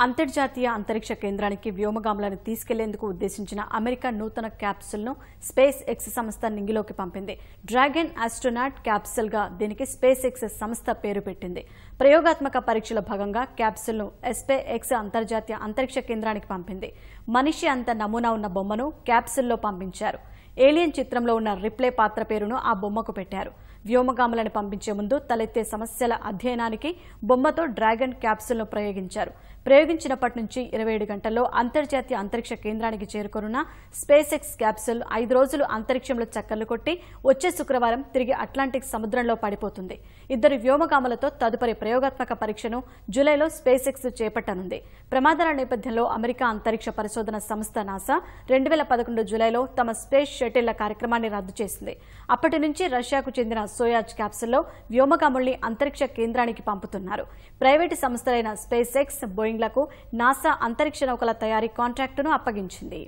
అంతర్జాతీయ అంతరిక్ష కేంద్రానికి వ్యోమగాములను తీసుకెళ్లేందుకు ఉద్దేశించిన అమెరికా నూతన క్యాప్సూల్ను స్పేస్ ఎక్స్ సంస్థ నింగిలోకి పంపింది. డ్రాగన్ ఆస్ట్రోనాట్ క్యాప్సూల్గా దీనికి స్పేస్ ఎక్స్ సంస్థ పేరు పెట్టింది. ప్రయోగాత్మక పరీక్షల భాగంగా క్యాప్సూల్ను స్పేస్ ఎక్స్ అంతర్జాతీయ అంతరిక్ష కేంద్రానికి పంపింది. మనిషి అంత నమూనా ఉన్న బొమ్మను క్యాప్సూల్లో పంపించారు. ఏలియన్ చిత్రంలో ఉన్న రిప్లే పాత్ర పేరును ఆ బొమ్మకు పెట్టారు. వ్యోమగాములను పంపించే ముందు తలెత్తే సమస్యల అధ్యయనానికి బొమ్మతో డ్రాగన్ క్యాప్సూల్ను ప్రయోగించినప్పటి నుంచి 27 గంటల్లో అంతర్జాతీయ అంతరిక్ష కేంద్రానికి చేరుకోనున్న స్పేస్ ఎక్స్ క్యాప్సూల్ 5 రోజులు అంతరిక్షంలో చక్కర్లు కొట్టి వచ్చే శుక్రవారం తిరిగి అట్లాంటిక్ సముద్రంలో పడిపోతుంది. 2 వ్యోమగాములతో తదుపరి ప్రయోగాత్మక పరీక్షను జూలైలో స్పేస్ ఎక్స్ చేపట్టనుంది. ప్రమాదాల నేపథ్యంలో అమెరికా అంతరిక్ష పరిశోధన సంస్థ నాసా 2011 జూలైలో తమ స్పేస్ షటిళ్ల కార్యక్రమాన్ని రద్దు చేసింది. అప్పటి నుంచి రష్యాకు చెందిన సోయాజ్ క్యాప్సూల్లో వ్యోమగాముల్ని అంతరిక్ష కేంద్రానికి పంపుతున్నారు. ప్రైవేటు సంస్థలైన స్పేస్ ఎక్స్, బోయింగ్లకు నాసా అంతరిక్ష నౌకల తయారీ కాంట్రాక్టును అప్పగించింది.